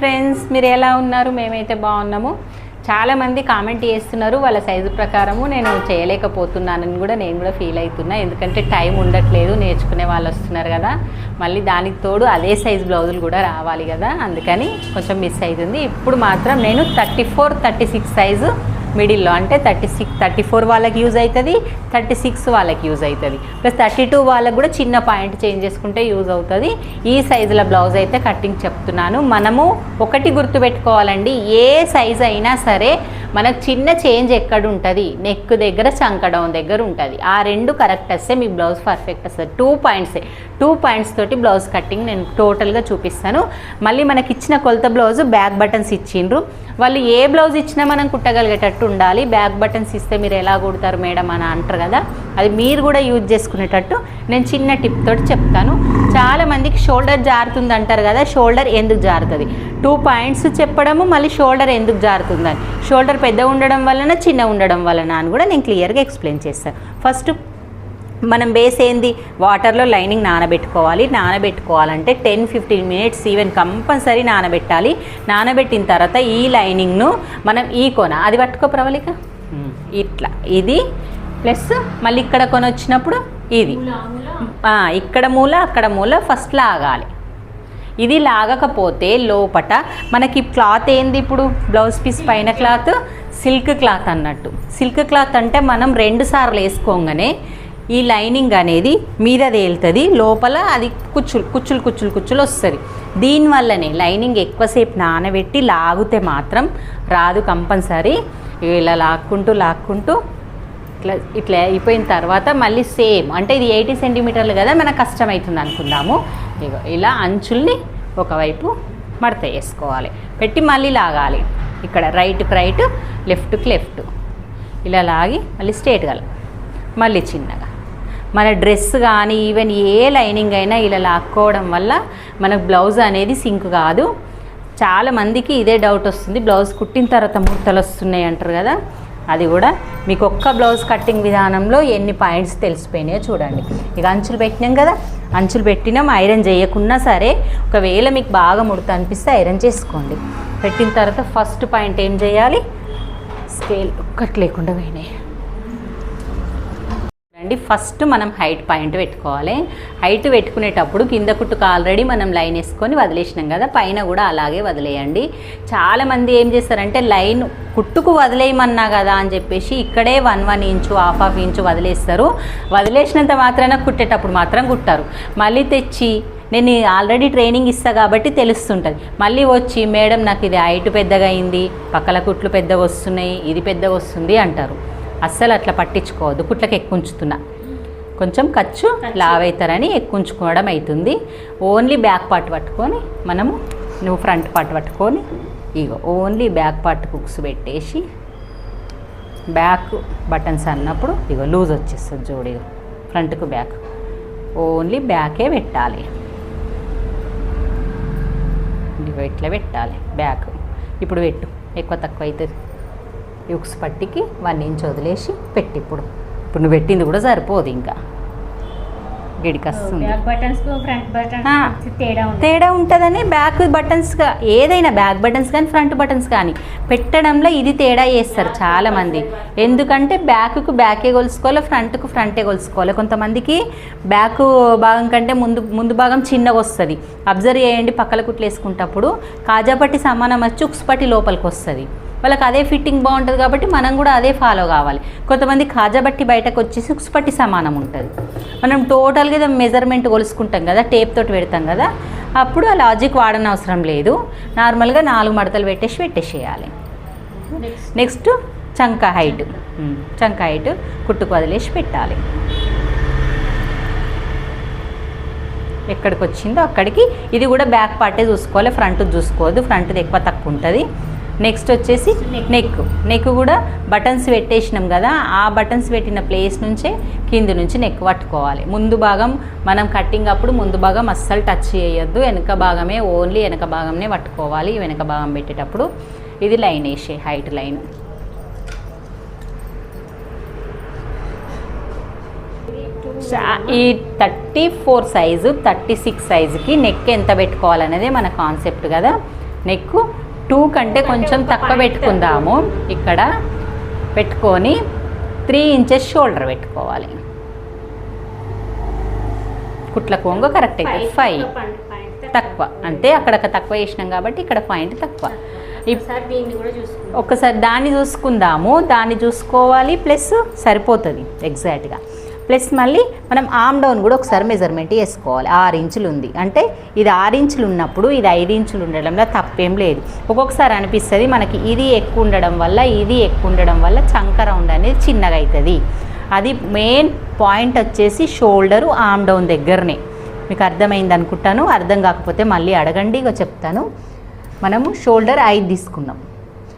Friends, మీరు ఎలా ఉన్నారు? మేమైతే బాగున్నాము. చాలామంది కామెంట్ చేస్తున్నారు వాళ్ళ సైజు ప్రకారము నేను చేయలేకపోతున్నానని కూడా నేను కూడా ఫీల్ అవుతున్నా. ఎందుకంటే టైం ఉండట్లేదు, నేర్చుకునే వాళ్ళు వస్తున్నారు కదా, మళ్ళీ దానికి తోడు అదే సైజు బ్లౌజులు కూడా రావాలి కదా, అందుకని కొంచెం మిస్ అవుతుంది. ఇప్పుడు మాత్రం నేను 34-36 సైజు మిడిల్లో, అంటే 34 వాళ్ళకి యూజ్ అవుతుంది, 36 వాళ్ళకి యూజ్ అవుతుంది, ప్లస్ 32 వాళ్ళకి కూడా చిన్న పాయింట్ చేంజ్ చేసుకుంటే యూజ్ అవుతుంది. ఈ సైజుల బ్లౌజ్ అయితే కటింగ్ చెప్తున్నాను. మనము ఒకటి గుర్తుపెట్టుకోవాలండి, ఏ సైజు అయినా సరే మనకు చిన్న చేంజ్ ఎక్కడ ఉంటుంది, నెక్ దగ్గర, చంక డౌన్ దగ్గర ఉంటుంది. ఆ రెండు కరెక్ట్ వస్తే మీ బ్లౌజ్ పర్ఫెక్ట్ వస్తుంది. 2 పాయింట్స్ తోటి బ్లౌజ్ కటింగ్ నేను టోటల్గా చూపిస్తాను. మళ్ళీ మనకి ఇచ్చిన కొలత బ్లౌజ్ బ్యాక్ బటన్స్ ఇచ్చిండ్రు, వాళ్ళు ఏ బ్లౌజ్ ఇచ్చినా మనం కుట్టగలిగేటట్టు ఉండాలి. బ్యాక్ బటన్స్ ఇస్తే మీరు ఎలా కుడతారు మేడం అని అంటారు కదా, అది మీరు కూడా యూజ్ చేసుకునేటట్టు నేను చిన్న టిప్ తోటి చెప్తాను. చాలామందికి షోల్డర్ జారుతుంది అంటారు కదా, షోల్డర్ ఎందుకు జారుతుంది, 2 పాయింట్స్ చెప్పడము, మళ్ళీ షోల్డర్ ఎందుకు జారుతుందని, షోల్డర్ పెద్ద ఉండడం వలన చిన్న ఉండడం వలన అని కూడా నేను క్లియర్గా ఎక్స్ప్లెయిన్ చేస్తాను. ఫస్ట్ మనం బేస్ ఏంది, వాటర్లో లైనింగ్ నానబెట్టుకోవాలంటే 10-15 మినిట్స్ ఈవెన్ కంపల్సరీ నానబెట్టాలి. నానబెట్టిన తర్వాత ఈ లైనింగ్ను మనం ఈ కొన అది పట్టుకో ప్రవళిక, ఇట్లా ఇది ప్లస్ మళ్ళీ ఇక్కడ కొన వచ్చినప్పుడు ఇది ఇక్కడ మూల అక్కడ మూల ఫస్ట్ లాగాలి. ఇది లాగకపోతే లోపట మనకి క్లాత్ ఏంది, ఇప్పుడు బ్లౌజ్ పీస్ పైన క్లాత్ సిల్క్ క్లాత్ అన్నట్టు. సిల్క్ క్లాత్ అంటే మనం 2 సార్లు వేసుకోగానే ఈ లైనింగ్ అనేది మీద తేలుతుంది, లోపల అది కుచ్చులు వస్తుంది. దీనివల్లనే లైనింగ్ ఎక్కువసేపు నానబెట్టి లాగితే మాత్రం రాదు కంపల్సరీ. ఇలా లాక్కుంటూ ఇట్లా అయిపోయిన తర్వాత మళ్ళీ సేమ్, అంటే ఇది 80 సెంటీమీటర్లు కదా, మనకు కష్టమవుతుంది అనుకుందాము. ఇలా అంచుల్ని ఒకవైపు మడత వేసుకోవాలి, పెట్టి మళ్ళీ లాగాలి. ఇక్కడ రైట్కి రైట్, లెఫ్ట్కి లెఫ్ట్, ఇలా లాగి మళ్ళీ స్ట్రేట్గా, మళ్ళీ చిన్నగా. మన డ్రెస్ కానీ ఈవెన్ ఏ లైనింగ్ అయినా ఇలా లాక్కోవడం వల్ల మనకు బ్లౌజ్ అనేది సింక్ కాదు. చాలామందికి ఇదే డౌట్ వస్తుంది, బ్లౌజ్ కుట్టిన తర్వాత ముడతలు వస్తున్నాయి అంటారు కదా, అది కూడా మీకు ఒక్క బ్లౌజ్ కట్టింగ్ విధానంలో ఎన్ని పాయింట్స్ తెలిసిపోయినాయో చూడండి. ఇక అంచులు పెట్టినాం కదా, అంచులు పెట్టినాం, ఐరన్ చేయకున్నా సరే ఒకవేళ మీకు బాగా ముడత అనిపిస్తే ఐరన్ చేసుకోండి. పెట్టిన తర్వాత ఫస్ట్ పాయింట్ ఏం చేయాలి, స్కేల్ ఒక్కటి లేకుండా పోయినాయి అండి. ఫస్ట్ మనం హైట్ పాయింట్ పెట్టుకోవాలి. హైట్ పెట్టుకునేటప్పుడు కింద కుట్టుకు ఆల్రెడీ మనం లైన్ వేసుకొని వదిలేసినాం కదా, పైన కూడా అలాగే వదిలేయండి. చాలామంది ఏం చేస్తారంటే లైన్ కుట్టుకు వదిలేయమన్నా కదా అని చెప్పేసి ఇక్కడే 1 ఇంచు 1/2 ఇంచు వదిలేస్తారు. వదిలేసినంత మాత్రాన కుట్టేటప్పుడు మాత్రం కుట్టారు. మళ్ళీ తెచ్చి నేను ఆల్రెడీ ట్రైనింగ్ ఇస్తాను కాబట్టి తెలుస్తుంటుంది. మళ్ళీ వచ్చి మేడం నాకు ఇది హైట్ పెద్దగా అయింది, పక్కల కుట్లు పెద్దగా వస్తున్నాయి, ఇది పెద్దగా వస్తుంది అంటారు. అస్సలు అట్లా పట్టించుకోవద్దు. కుట్లకి ఎక్కుంచుతున్నా, కొంచెం ఖర్చు లావైతారని ఎక్కుంచుకోవడం అవుతుంది. ఓన్లీ బ్యాక్ పార్ట్ పట్టుకొని నువ్వు ఫ్రంట్ పార్ట్ పట్టుకొని ఓన్లీ బ్యాక్ పార్ట్ హుక్స్ పెట్టేసి బ్యాక్ బటన్స్ అన్నప్పుడు లూజ్ వచ్చేస్తుంది చూడు, ఫ్రంట్కు బ్యాక్ ఓన్లీ బ్యాకే పెట్టాలి. ఇట్లా పెట్టాలి బ్యాక్. ఇప్పుడు పెట్టు, ఎక్కువ తక్కువ అవుతుంది. హుక్స్ పట్టికి 1 ఇంచ్ వదిలేసి పెట్టి ఇప్పుడు నువ్వు పెట్టింది కూడా సరిపోదు, ఇంకా గిడికి వస్తుంది. తేడా ఉంటుందని బ్యాక్ బటన్స్గా ఏదైనా బ్యాక్ బటన్స్ కానీ ఫ్రంట్ బటన్స్ కానీ పెట్టడంలో ఇది తేడా చేస్తారు చాలామంది. ఎందుకంటే బ్యాక్కు బ్యాకే కొలుసుకోవాలి, ఫ్రంట్కు ఫ్రంటే కొలుసుకోవాలి. కొంతమందికి బ్యాక్ భాగం కంటే ముందు భాగం చిన్నగా వస్తుంది. అబ్జర్వ్ చేయండి, పక్కల కుట్లు వేసుకుంటప్పుడు కాజాపట్టి సమానం వచ్చి ఉక్స్ పట్టి లోపలికి వస్తుంది. వాళ్ళకి అదే ఫిట్టింగ్ బాగుంటుంది కాబట్టి మనం కూడా అదే ఫాలో కావాలి. కొంతమంది కాజాబట్టి బయటకు వచ్చేసి ఉక్స్ పట్టి సమానం ఉంటుంది. మనం టోటల్గా మెజర్మెంట్ కొలుసుకుంటాం కదా, టేప్ తోటి పెడతాం కదా, అప్పుడు ఆ లాజిక్ వాడని అవసరం లేదు. నార్మల్గా 4 మడతలు పెట్టేసేయాలి. నెక్స్ట్ చంక హైట్ కుట్టుకు వదిలేసి పెట్టాలి. ఎక్కడికి వచ్చిందో అక్కడికి. ఇది కూడా బ్యాక్ పార్టే చూసుకోవాలి, ఫ్రంట్ చూసుకోవద్దు, ఫ్రంట్ది ఎక్కువ తక్కువ ఉంటుంది. నెక్స్ట్ వచ్చేసి నెక్ కూడా బటన్స్ పెట్టేసినాం కదా, ఆ బటన్స్ పెట్టిన ప్లేస్ నుంచే కింది నుంచి నెక్ పట్టుకోవాలి. ముందు భాగం మనం కట్టింగ్ అప్పుడు ముందు భాగం అస్సలు టచ్ చేయొద్దు, వెనక భాగమే ఓన్లీ వెనక భాగంనే పట్టుకోవాలి. వెనక భాగం పెట్టేటప్పుడు ఇది లైన్ వేసే హైట్ లైన్. ఈ 34 సైజు 36 సైజుకి నెక్ ఎంత పెట్టుకోవాలనేదే మన కాన్సెప్ట్ కదా. నెక్ 2 కంటే కొంచెం తక్కువ పెట్టుకుందాము. ఇక్కడ పెట్టుకొని 3 ఇంచెస్ షోల్డర్ పెట్టుకోవాలి. కుట్ల కొంగు కరెక్ట్ అయితే 5 తక్కువ, అంటే అక్కడ తక్కువ వేసినాం కాబట్టి ఇక్కడ పాయింట్ తక్కువ. ఒక్కసారి దాన్ని చూసుకుందాము, దాన్ని చూసుకోవాలి ప్లస్ సరిపోతుంది ఎగ్జాక్ట్గా. ప్లస్ మళ్ళీ మనం ఆమ్ డౌన్ కూడా ఒకసారి మెజర్మెంట్ వేసుకోవాలి. 6 ఇంచులు ఉంది అంటే ఇది 6 ఇంచులు ఉన్నప్పుడు ఇది 5 ఇంచులు ఉండడంలో తప్పేం లేదు. ఒక్కొక్కసారి అనిపిస్తుంది మనకి ఇది ఎక్కువ ఉండడం వల్ల ఇది ఎక్కువ ఉండడం వల్ల చంక రౌండ్ అనేది చిన్నగా అవుతుంది. అది మెయిన్ పాయింట్ వచ్చేసి షోల్డరు ఆమ్ డౌన్ దగ్గరనే. మీకు అర్థమైంది అనుకుంటాను. అర్థం కాకపోతే మళ్ళీ అడగండి, ఇక చెప్తాను. మనము షోల్డర్ 5 తీసుకున్నాం.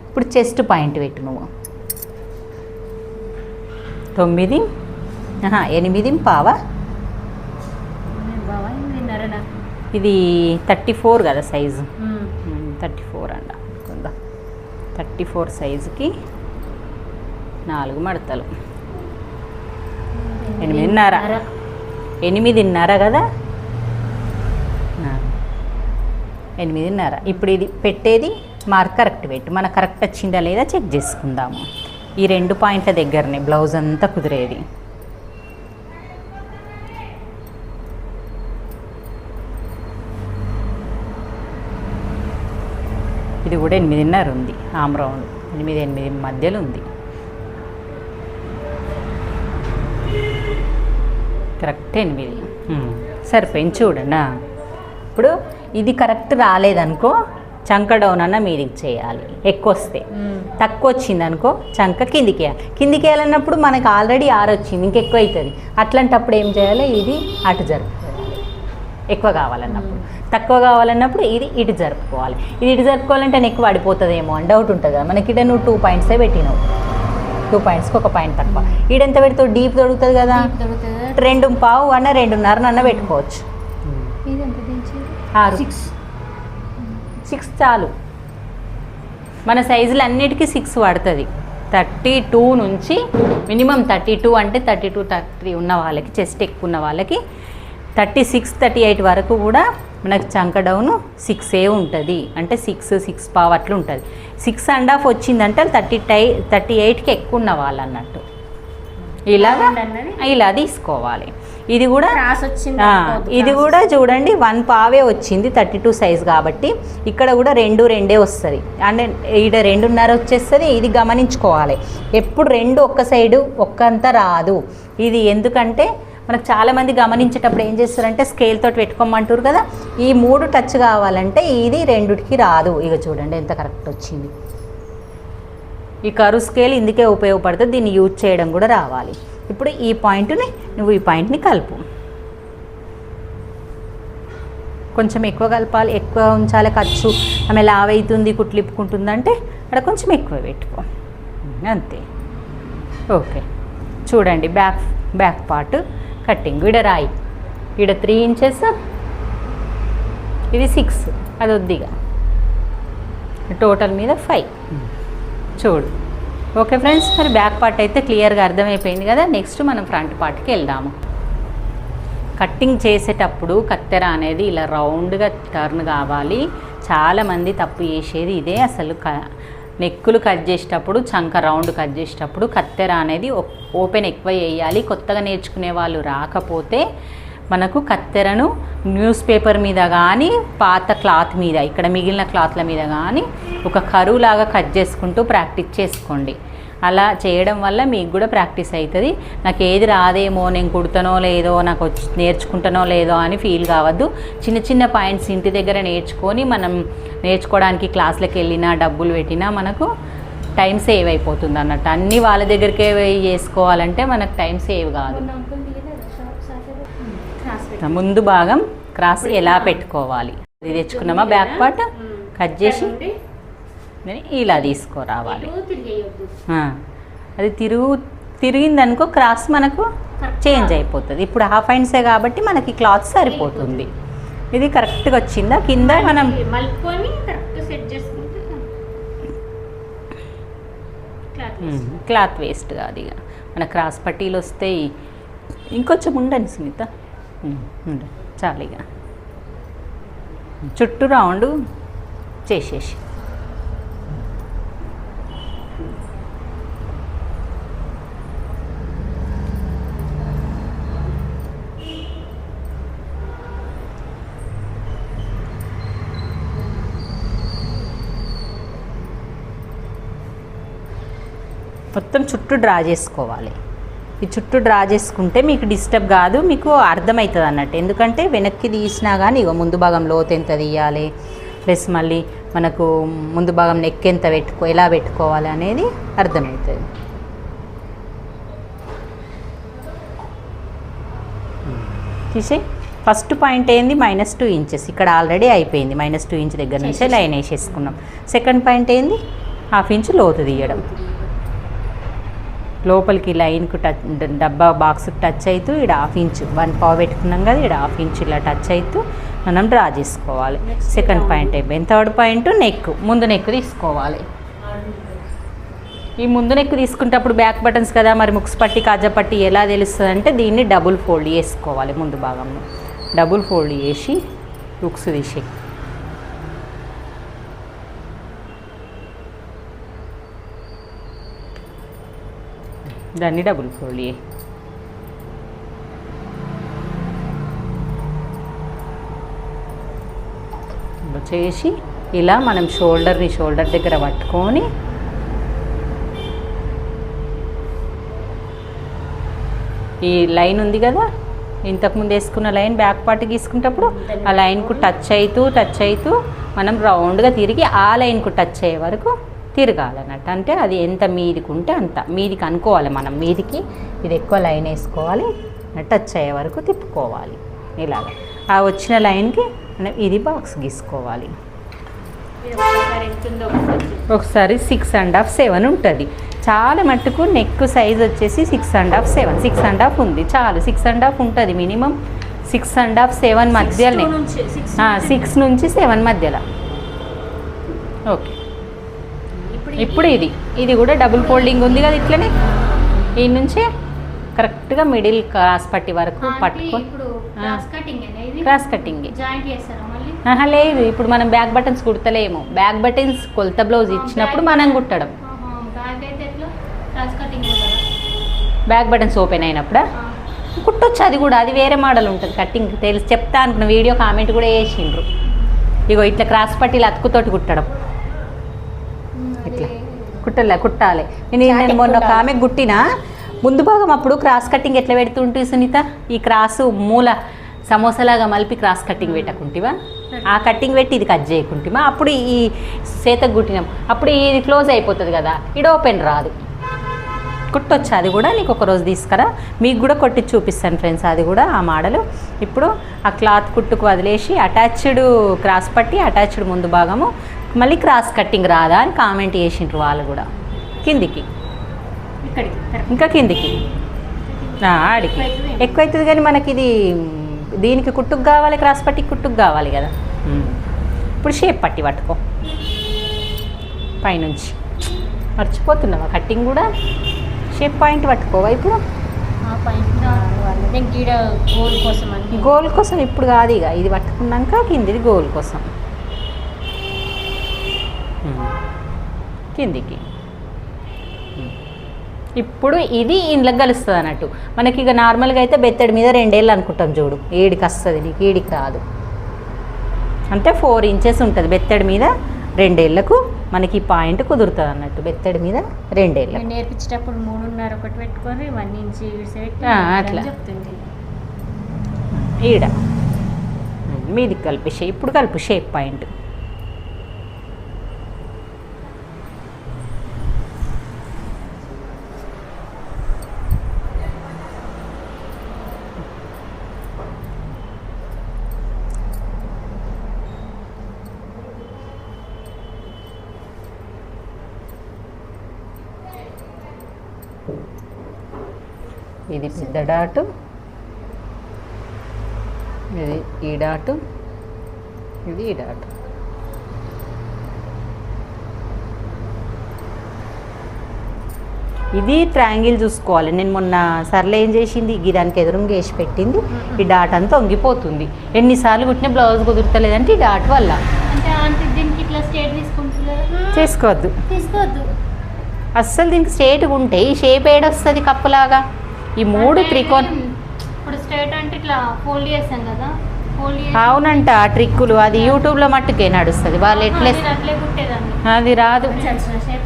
ఇప్పుడు చెస్ట్ పాయింట్ పెట్టు నువ్వు 9, 8 పావా. ఇది 34 కదా సైజు, 34 అండ. 34 సైజుకి 4 మడతలు 8.5. 8.5 కదా, 8.5. ఇప్పుడు ఇది పెట్టేది మార్క్ కరెక్ట్ పెట్టు. మనకు కరెక్ట్ వచ్చిందా లేదా చెక్ చేసుకుందాము. ఈ 2 పాయింట్ల దగ్గరనే బ్లౌజ్ అంతా కుదిరేది. ఇది కూడా 8.5 ఉంది. ఆమ్ రౌండ్ 8 మధ్యలో ఉంది. కరెక్ట్ 8. సరిపోయింది చూడండి. ఇప్పుడు ఇది కరెక్ట్ రాలేదనుకో చంక డౌన్ అన్న మీదికి చేయాలి. ఎక్కువ వస్తే, తక్కువ వచ్చిందనుకో చంక కిందికి వేయాలి. కిందికి వేయాలన్నప్పుడు మనకు ఆల్రెడీ 6 వచ్చింది, ఇంకెక్కువ అవుతుంది. అట్లాంటప్పుడు ఏం చేయాలి, ఇది అటు జరుపుకోవాలి. ఎక్కువ కావాలన్నప్పుడు, తక్కువ కావాలన్నప్పుడు ఇది ఇటు జరుపుకోవాలి. ఇది ఇటు జరుపుకోవాలంటే నెక్ పడిపోతుందేమో అని డౌట్ ఉంటుంది కదా మనకి. ఇక్కడ నువ్వు 2 పాయింట్సే పెట్టినావు, 2 పాయింట్స్కి 1 పాయింట్ తక్కువ. ఈడెంత పెడతావు, డీప్ దొరుకుతుంది కదా. 2.5 అన్న 2.5 అన్న పెట్టుకోవచ్చు. 6 చాలు. మన సైజులు అన్నిటికీ 6 పడుతుంది. 32 నుంచి మినిమం 32 అంటే 32, 33 ఉన్న వాళ్ళకి, చెస్ట్ ఎక్కువ ఉన్న వాళ్ళకి 36, 38 వరకు కూడా మనకు చంక డౌను 6 ఉంటుంది. అంటే 6 పావు అట్లా ఉంటుంది. 6.5 వచ్చిందంటే 38కి ఎక్కువ ఉన్న వాళ్ళు అన్నట్టు. ఇలా తీసుకోవాలి. ఇది కూడా ఇది కూడా చూడండి 1 పావే వచ్చింది 32 సైజ్ కాబట్టి. ఇక్కడ కూడా 2 వస్తుంది. అంటే ఈడ 2.5 వచ్చేస్తుంది. ఇది గమనించుకోవాలి, ఎప్పుడు 2 ఒక్క సైడు ఒక్కంతా రాదు. ఇది ఎందుకంటే మనకు చాలామంది గమనించేటప్పుడు ఏం చేస్తారంటే స్కేల్ తోటి పెట్టుకోమంటారు కదా. ఈ 3 టచ్ కావాలంటే ఇది 2కి రాదు. ఇక చూడండి ఎంత కరెక్ట్ వచ్చింది. ఈ కరు స్కేల్ ఇందుకే ఉపయోగపడుతుంది, దీన్ని యూజ్ చేయడం కూడా రావాలి. ఇప్పుడు ఈ పాయింట్ని నువ్వు ఈ పాయింట్ని కలుపు. కొంచెం ఎక్కువ కలపాలి, ఎక్కువ ఉంచాలి. ఖర్చు ఆమె లావ్ అవుతుంది, కుట్లిప్పుకుంటుంది అంటే అక్కడ కొంచెం ఎక్కువ పెట్టుకో, అంతే. ఓకే చూడండి బ్యాక్ పార్ట్ కట్టింగ్. ఈడ రాయి, ఈడ 3 ఇంచెస్, ఇది 6, అది వద్దిగా టోటల్ మీద 5 చూడు. ఓకే ఫ్రెండ్స్, మరి బ్యాక్ పార్ట్ అయితే క్లియర్గా అర్థమైపోయింది కదా. నెక్స్ట్ మనం ఫ్రంట్ పార్ట్కి వెళ్దాము. కట్టింగ్ చేసేటప్పుడు కత్తెర అనేది ఇలా రౌండ్గా టర్న్ కావాలి. చాలామంది తప్పు చేసేది ఇదే. అసలు నెక్కులు కట్ చేసేటప్పుడు, చంక రౌండ్ కట్ చేసేటప్పుడు కత్తెర అనేది ఓపెన్ ఎక్కువ వేయాలి. కొత్తగా నేర్చుకునే వాళ్ళు రాకపోతే మనకు కత్తెరను న్యూస్ పేపర్ మీద కానీ పాత క్లాత్ మీద, ఇక్కడ మిగిలిన క్లాత్ల మీద కానీ ఒక కరువులాగా కట్ చేసుకుంటూ ప్రాక్టీస్ చేసుకోండి. అలా చేయడం వల్ల మీకు కూడా ప్రాక్టీస్ అవుతుంది. నాకు ఏది రాదేమో, నేను కుడతానో లేదో, నాకు నేర్చుకుంటానో లేదో అని ఫీల్ కావద్దు. చిన్న చిన్న పాయింట్స్ ఇంటి దగ్గర నేర్చుకొని మనం నేర్చుకోవడానికి క్లాసులకు వెళ్ళినా డబ్బులు పెట్టినా మనకు టైం సేవ్ అయిపోతుంది అన్నట్టు. అన్నీ వాళ్ళ దగ్గరికే చేసుకోవాలంటే మనకు టైం సేవ్ కాదు. ముందు భాగం క్రాస్ ఎలా పెట్టుకోవాలి ఇది తెచ్చుకున్నామా, బ్యాక్ పార్ట్ కట్ చేసి ఇలా తీసుకురావాలి. అది తిరిగిందనుకో క్రాస్ మనకు చేంజ్ అయిపోతుంది. ఇప్పుడు హాఫ్ హ్యాండ్సే కాబట్టి మనకి క్లాత్ సరిపోతుంది. ఇది కరెక్ట్గా వచ్చిందా, కింద మనం క్లాత్ వేస్ట్ కాదు. ఇక మన క్రాస్ పట్టీలు వస్తాయి. ఇంకొంచెం ఉండండి సునీత, చాలు. ఇక చుట్టూ రౌండ్ చేసేసి మొత్తం చుట్టూ డ్రా చేసుకోవాలి. ఈ చుట్టూ డ్రా చేసుకుంటే మీకు డిస్టర్బ్ కాదు, మీకు అర్థమవుతుంది అన్నట్టు. ఎందుకంటే వెనక్కి తీసినా కానీ ఇక ముందు భాగం లోతు ఎంత తీయాలి, ప్లస్ మళ్ళీ మనకు ముందు భాగం నెక్ ఎంత ఎలా పెట్టుకోవాలి అనేది అర్థమవుతుంది. తీసి ఫస్ట్ పాయింట్ ఏంది -2 ఇంచెస్, ఇక్కడ ఆల్రెడీ అయిపోయింది. -2 ఇంచ్ దగ్గర నుంచే లైన్ వేసేసుకున్నాం. సెకండ్ పాయింట్ ఏంది 1/2 ఇంచ్ లోతు తీయడం. లోపలికి లైన్కు టచ్ డబ్బా బాక్స్కి టచ్ అవుతూ ఇక్కడ 1/2 ఇంచ్ 1 పావు పెట్టుకున్నాం కదా, ఇక్కడ 1/2 ఇంచ్ ఇలా టచ్ అవుతూ మనం డ్రా చేసుకోవాలి. సెకండ్ పాయింట్ అయిపోయింది. థర్డ్ పాయింట్ నెక్, ముందు నెక్ తీసుకోవాలి. ఈ ముందు నెక్ తీసుకునేటప్పుడు బ్యాక్ బటన్స్ కదా, మరి ముక్స్ పట్టి కాజా పట్టి ఎలా తెలుస్తుంది అంటే దీన్ని డబుల్ ఫోల్డ్ చేసుకోవాలి. ముందు భాగంలో డబుల్ ఫోల్డ్ చేసి ముక్స్ తీసి దాన్ని డబుల్ ఫోల్డ్ చేసి ఇలా మనం షోల్డర్ దగ్గర పట్టుకొని ఈ లైన్ ఉంది కదా, ఇంతకుముందు వేసుకున్న లైన్ బ్యాక్ పార్ట్ గీసుకునేటప్పుడు ఆ లైన్కు టచ్ అవుతూ మనం రౌండ్గా తిరిగి ఆ లైన్కు టచ్ అయ్యే వరకు తిరగాలన్నట్టు. అంటే అది ఎంత మీదికి ఉంటే అంత మీదికి అనుకోవాలి. మనం మీదికి ఇది ఎక్కువ లైన్ వేసుకోవాలి, టచ్ అయ్యే వరకు తిప్పుకోవాలి. ఇలాగ ఆ వచ్చిన లైన్కి మనం ఇది బాక్స్ గీసుకోవాలి. ఒకసారి 6.5 7 ఉంటుంది. చాలా మట్టుకు నెక్ సైజ్ వచ్చేసి 6.5 7 6.5 ఉంది చాలు. 6.5 ఉంటుంది మినిమం. 6.5 7 మధ్యలోనే, 6 నుంచి 7 మధ్యలో. ఓకే, ఇప్పుడు ఇది కూడా డబుల్ ఫోల్డింగ్ ఉంది కదా, ఇట్లనే ఈ నుంచే కరెక్ట్గా మిడిల్ క్రాస్ పట్టి వరకు పట్టుకొని క్రాస్ కటింగ్ లేదు. ఇప్పుడు మనం బ్యాక్ బటన్స్ కుడతలేము. బ్యాక్ బటన్స్ కొలత బ్లౌజ్ ఇచ్చినప్పుడు మనం కుట్టడం. బ్యాక్ బటన్స్ ఓపెన్ అయినప్పుడా కుట్టొచ్చు. అది కూడా అది వేరే మోడల్ ఉంటుంది కటింగ్. తెలిసి చెప్తా అనుకున్న వీడియో కామెంట్ కూడా వేసిండ్రు. ఇగో ఇట్లా క్రాస్ పట్టీలు అతుకుతోటి కుట్టడం. ఇట్లా కుట్టాలి. నేను మొన్న ఒక ఆమె కుట్టినా ముందు భాగం అప్పుడు క్రాస్ కటింగ్ ఎట్లా పెడుతుంటే సునీత, ఈ క్రాసు మూల సమోసాలాగా మలిపి క్రాస్ కటింగ్ పెట్టకుంటివా, ఆ కటింగ్ పెట్టి ఇది కట్ చేయకుంటివా, అప్పుడు ఈ చేతకు కుట్టినాం. అప్పుడు ఇది క్లోజ్ అయిపోతుంది కదా, ఇది ఓపెన్ రాదు. కుట్టొచ్చు. అది కూడా నీకు ఒకరోజు తీసుకురా, మీకు కూడా కొట్టి చూపిస్తాను ఫ్రెండ్స్. అది కూడా ఆ మోడలు. ఇప్పుడు ఆ క్లాత్ కుట్టుకు వదిలేసి అటాచ్డ్ క్రాస్ పట్టి అటాచ్డ్ ముందు భాగము మళ్ళీ క్రాస్ కట్టింగ్ రాదా అని కామెంట్ చేసిండ్రు వాళ్ళు కూడా. కిందికి ఇంకా కిందికి ఆడికి ఎక్కువ అవుతుంది కానీ మనకి ఇది దీనికి కుట్టుకు కావాలి, క్రాస్ పట్టి కుట్టుకు కావాలి కదా. ఇప్పుడు షేప్ పట్టి పట్టుకో పైనుంచి. మర్చిపోతున్నావా కట్టింగ్ కూడా? షేప్ పాయింట్ పట్టుకోవా ఇప్పుడు. గోల్ కోసం ఇప్పుడు కాదు, ఇక ఇది పట్టుకున్నాక కిందిది గోల్ కోసం కిందికి. ఇప్పుడు ఇది ఇంట్లోకి కలుస్తుంది అన్నట్టు. మనకి ఇక నార్మల్గా అయితే బెత్తడి మీద 2 ఏళ్ళు అనుకుంటాం చూడు, ఏడికి వస్తుంది నీకు, ఏడికి రాదు. అంటే 4 ఇంచెస్ ఉంటుంది బెత్తడి మీద. 2 ఏళ్ళకు మనకి పాయింట్ కుదురుతుంది అన్నట్టు. బెత్తడి మీద 2 ఏళ్ళు నేర్పించేటప్పుడు 3.5 ఒకటి పెట్టుకొని 1 ఇంచ్ అట్లా ఈడ మీదికి కలిపేసే. ఇప్పుడు కలుపు షేప్ పాయింట్. ఇది పెద్ద డాటు, ఇది ఈ డాటు, ఇది ఈ డాటు. ఇది ట్రయాంగిల్ చూసుకోవాలి. నేను మొన్న సర్లే ఏం చేసింది, ఈ దానికి ఎదురుగా వేసి పెట్టింది. ఈ డాట్ అంతా వంగిపోతుంది. ఎన్నిసార్లు కుట్టిన బ్లౌజ్ కుదురుతలేదంటే ఈ డాట్ వల్ల. అంటే దీనికి ఇట్లా స్ట్రేట్ తీసుకుంటుంది కదా. చేసుకోవద్దు, తీసుకోవద్దు. అస్సలు దీనికి స్ట్రేట్గా ఉంటే ఈ షేప్ ఏడొస్తుంది కప్పులాగా. ఈ 3 త్రికోణ ఇప్పుడు స్ట్రేట్ అంటే ఇట్లా ఫోల్డ్ చేస్తాం కదా, ఫోల్డ్ చేసి అవునంట ఆ ట్రిక్కులు అది యూట్యూబ్లో మట్టుకే నడుస్తుంది. వాళ్ళు ఎట్లే అట్లే కుట్టేదాన్ని. అది రాదు, వచ్చిన షేప్.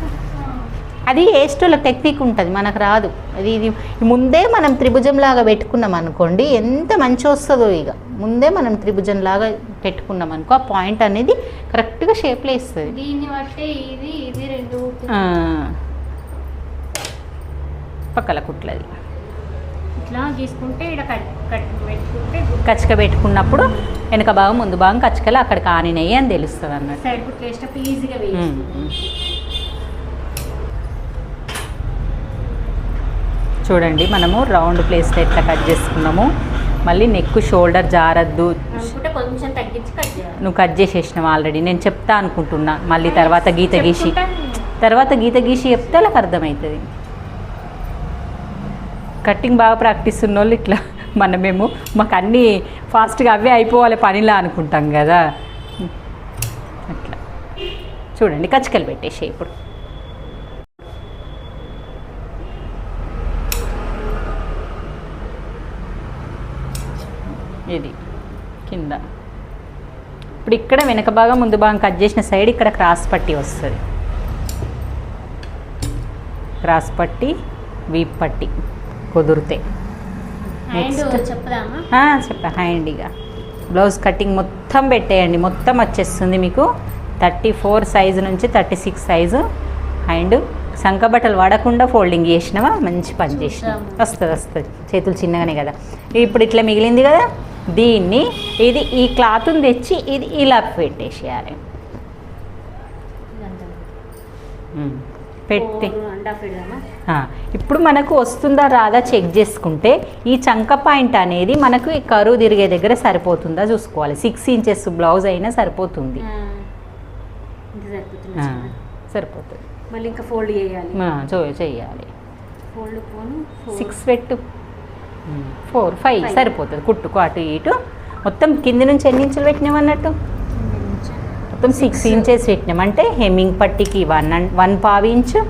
అది ఏస్టోల టెక్నిక్ ఉంటుంది, మనకు రాదు అది. ఇది ముందే మనం త్రిభుజం లాగా పెట్టుకున్నాం అనుకోండి, ఎంత మంచి వస్తుందో. ఇక ముందే మనం త్రిభుజం లాగా పెట్టుకున్నాం అనుకో, ఆ పాయింట్ అనేది కరెక్ట్గా షేప్లో ఇస్తుంది. దీన్ని బట్టి ఇది ఇది 2 పక్కల కుట్లది ఇట్లా గీసుకుంటే ఇక్కడ కట్ పెట్టుకుంటే కచ్చిక పెట్టుకున్నప్పుడు వెనక భాగం ముందు భాగం కచ్చికలు అక్కడ కానినయ్యి అని తెలుస్తుంది అన్నట్టు. సైడ్ కుట్లు వేసినప్పుడు ఈజీగా వేయాలి. చూడండి మనము రౌండ్ ప్లేస్లో ఎట్లా కట్ చేసుకున్నాము. మళ్ళీ నెక్ షోల్డర్ జారద్దు, అనుకుంటే కొంచెం తగ్గించి కట్ చేయాలి. నువ్వు కట్ చేసేసినావు ఆల్రెడీ, నేను చెప్తా అనుకుంటున్నా. మళ్ళీ తర్వాత గీత గీసి చెప్తే వాళ్ళకి అర్థమవుతుంది. కటింగ్ బాగా ప్రాక్టీస్ ఉన్న వాళ్ళు ఇట్లా మనమేమో మాకు అన్నీ ఫాస్ట్గా అవే అయిపోవాలి పనిలా అనుకుంటాం కదా. అట్లా చూడండి కచ్చికలు పెట్టేసి ఇప్పుడు ఇది కింద. ఇప్పుడు ఇక్కడ వెనక భాగం ముందు భాగం కట్ చేసిన సైడ్ ఇక్కడ క్రాస్ పట్టి వస్తుంది. క్రాస్ పట్టి వీప్ పట్టి కుదిరితే చెప్పా హ్యాండీగా బ్లౌజ్ కటింగ్ మొత్తం పెట్టేయండి. మొత్తం వచ్చేస్తుంది మీకు 34 సైజు నుంచి 36 సైజు. హ్యాండ్ సంక బట్టలు వాడకుండా ఫోల్డింగ్ చేసినావా మంచి పని చేసినా. వస్తుంది చేతులు చిన్నగానే కదా. ఇప్పుడు ఇట్లా మిగిలింది కదా, దీన్ని ఇది ఈ క్లాత్ని తెచ్చి ఇది ఇలా పెట్టేసేయాలి. పెట్టి ఇప్పుడు మనకు వస్తుందా రాదా చెక్ చేసుకుంటే ఈ చంక పాయింట్ అనేది మనకు ఈ కరువు తిరిగే దగ్గర సరిపోతుందా చూసుకోవాలి. 6 ఇంచెస్ బ్లౌజ్ అయినా సరిపోతుంది. సరిపోతుంది. మళ్ళీ ఇంకా ఫోల్డ్ చేయాలి. చేయాలి. 6 పెట్టు, 4 5 సరిపోతుంది. కుట్టుకు అటు ఇటు మొత్తం కింది నుంచి ఎన్ని ఇంచులు పెట్టినాం అన్నట్టు, మొత్తం 6 ఇంచెస్ పెట్టినాం. అంటే హెమ్మింగ్ పట్టికి 1.25 ఇంచు,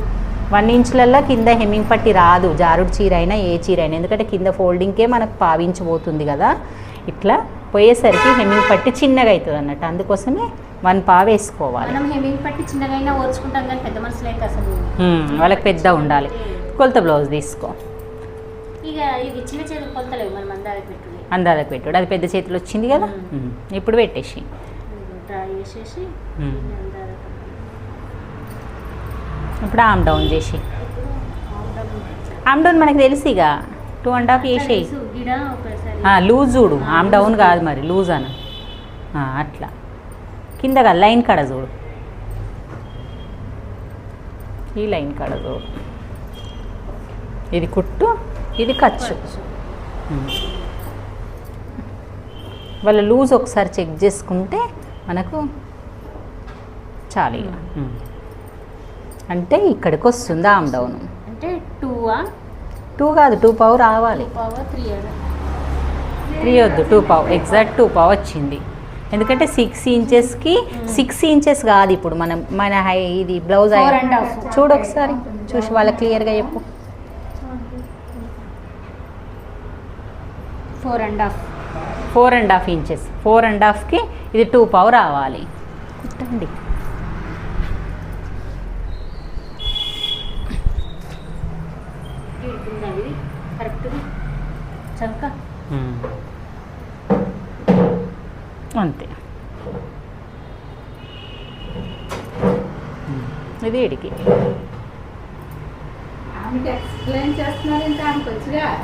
1 ఇంచులల్లో కింద హెమ్మింగ్ పట్టి రాదు. జారుడు చీర అయినా ఏ చీర అయినా, ఎందుకంటే కింద ఫోల్డింగ్కే మనకు 1.25 ఇంచు పోతుంది కదా. ఇట్లా పోయేసరికి హెమ్మింగ్ పట్టి చిన్నగా అవుతుంది అన్నట్టు, అందుకోసమే 1.25 వేసుకోవాలి. హెమ్మింగ్ పట్టి చిన్నగా అయినా ఓర్చుకుంటాం కానీ పెద్ద మనుషులు అయితే అసలు వాళ్ళకి పెద్ద ఉండాలి. కొలత బ్లౌజ్ తీసుకో. ఇక ఇది చిన్న చేతులు కొలతలేవు, మనం అందాలకు పెట్టుడు. అది పెద్ద చేతులు వచ్చింది కదా. ఇప్పుడు పెట్టేసి ఇప్పుడు ఆమ్ డౌన్ చేసి, ఆమ్ డౌన్ మనకు తెలుసు ఇక 2.5 వేసేయి. లూజ్ చూడు, ఆమ్ డౌన్ కాదు మరి లూజ్ అన. అట్లా కిందగా లైన్ కాడ చూడు, ఈ లైన్ కాడ చూడు. ఇది కుట్టు, ఇది ఖర్చు. వాళ్ళ లూజ్ ఒకసారి చెక్ చేసుకుంటే మనకు చాలు. అంటే ఇక్కడికి వస్తుంది ఆమ్ డౌన్. అంటే 2 కాదు, 2.5 రావాలి. 3 వద్దు, 2.5 ఎగ్జాక్ట్ 2.5 వచ్చింది. ఎందుకంటే 6 ఇంచెస్కి 6 ఇంచెస్ కాదు. ఇప్పుడు మన ఇది బ్లౌజ్ చూడు ఒకసారి, చూసి వాళ్ళ క్లియర్గా చెప్పు. 4.5 ఇంచెస్. 4.5కి ఇది 2.5 రావాలి. కుట్టండి. అంతే. ఇది ఇడికి ఎక్స్ప్లెయిన్ చేస్తున్నారు.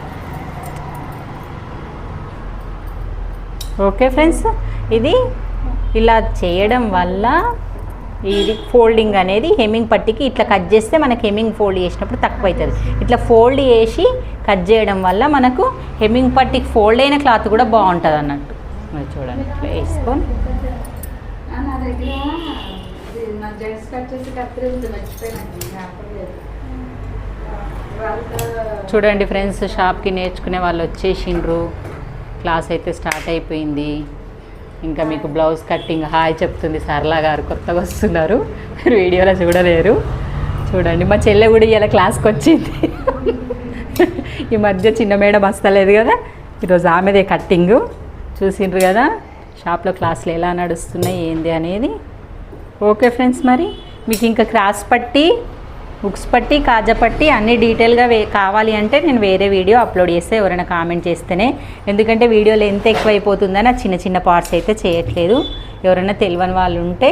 ఓకే ఫ్రెండ్స్, ఇది ఇలా చేయడం వల్ల ఇది ఫోల్డింగ్ అనేది హెమ్మింగ్ పట్టికి ఇట్లా కట్ చేస్తే మనకి హెమ్మింగ్ ఫోల్డ్ చేసినప్పుడు తక్కువ అవుతుంది. ఇట్లా ఫోల్డ్ చేసి కట్ చేయడం వల్ల మనకు హెమ్మింగ్ పట్టికి ఫోల్డ్ అయిన క్లాత్ కూడా బాగుంటుంది అన్నట్టు. చూడండి ఇట్లా వేసుకొని చూడండి ఫ్రెండ్స్, షాప్కి నేర్చుకునే వాళ్ళు వచ్చేసిండ్రు. క్లాస్ అయితే స్టార్ట్ అయిపోయింది. ఇంకా మీకు బ్లౌజ్ కట్టింగ్ హాయ్ చెప్తుంది సరళ గారు, కొత్తగా వస్తున్నారు, మీరు వీడియోలో చూడలేరు. చూడండి మా చెల్లె కూడా ఇలా క్లాస్కి వచ్చింది. ఈ మధ్య చిన్న మేడం వస్తలేదు కదా, ఈరోజు ఆమెదే కట్టింగు. చూసిండ్రు కదా షాప్లో క్లాసులు ఎలా నడుస్తున్నాయి ఏంది అనేది. ఓకే ఫ్రెండ్స్, మరి మీకు ఇంకా క్రాస్ పట్టి, బుక్స్ పట్టి, కాజా పట్టి అన్నీ డీటెయిల్గా కావాలి అంటే నేను వేరే వీడియో అప్లోడ్ చేస్తే ఎవరైనా కామెంట్ చేస్తేనే, ఎందుకంటే వీడియోలో ఎంత ఎక్కువైపోతుందని చిన్న చిన్న పార్ట్స్ అయితే చేయట్లేదు. ఎవరైనా తెలియని వాళ్ళు ఉంటే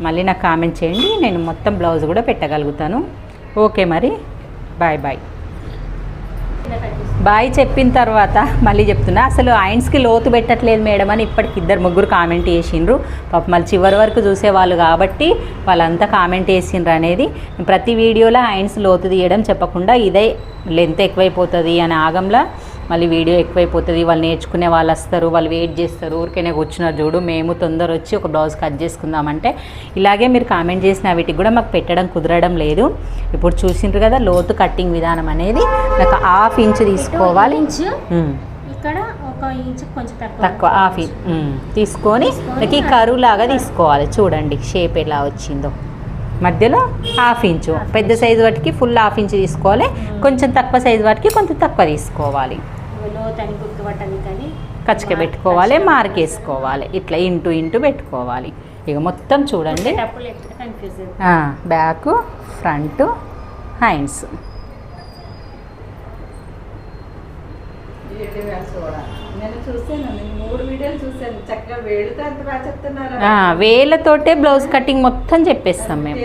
మళ్ళీ నాకు కామెంట్ చేయండి, నేను మొత్తం బ్లౌజ్ కూడా పెట్టగలుగుతాను. ఓకే మరి బాయ్ బాయ్. బాయ్ చెప్పిన తర్వాత మళ్ళీ చెప్తున్నా, అసలు ఐన్స్కి లోతు పెట్టట్లేదు మేడం అని ఇప్పటికి 2-3 కామెంట్ చేసిండ్రు. పాప మళ్ళీ చివరి వరకు చూసేవాళ్ళు కాబట్టి వాళ్ళంతా కామెంట్ చేసిండ్రు అనేది. ప్రతి వీడియోలో ఐన్స్ లోతు తీయడం చెప్పకుండా ఇదే లెంత్ ఎక్కువైపోతుంది అని ఆగంలా మళ్ళీ వీడియో ఎక్కువైపోతుంది, వాళ్ళు నేర్చుకునే వాళ్ళు వస్తారు, వాళ్ళు వెయిట్ చేస్తారు, ఊరికనే కూర్చున్నారు చూడు, మేము తొందర వచ్చి ఒక బ్లౌజ్ కట్ చేసుకుందామంటే ఇలాగే మీరు కామెంట్ చేసిన వీటికి కూడా మాకు పెట్టడం కుదరడం లేదు. ఇప్పుడు చూసిండ్రు కదా లోతు కట్టింగ్ విధానం అనేది, నాకు 1/2 ఇంచ్ తీసుకోవాలి, ఇక్కడ 1 ఇంచ్ కొంచెం తక్కువ 1/2 ఇంచ్ తీసుకొని నాకు కరువు లాగా తీసుకోవాలి. చూడండి షేప్ ఎలా వచ్చిందో, మధ్యలో 1/2 ఇంచు, పెద్ద సైజు వాటికి ఫుల్ 1/2 ఇంచ్ తీసుకోవాలి, కొంచెం తక్కువ సైజు వాటికి కొంచెం తక్కువ తీసుకోవాలి. కచ్చిక పెట్టుకోవాలి, మార్కేసుకోవాలి, ఇట్లా ఇంటూ పెట్టుకోవాలి. ఇక మొత్తం చూడండి, బ్యాక్, ఫ్రంట్, హ్యాండ్స్. వేళ్ళతోటే బ్లౌజ్ కటింగ్ మొత్తం చెప్పేస్తాం మేము.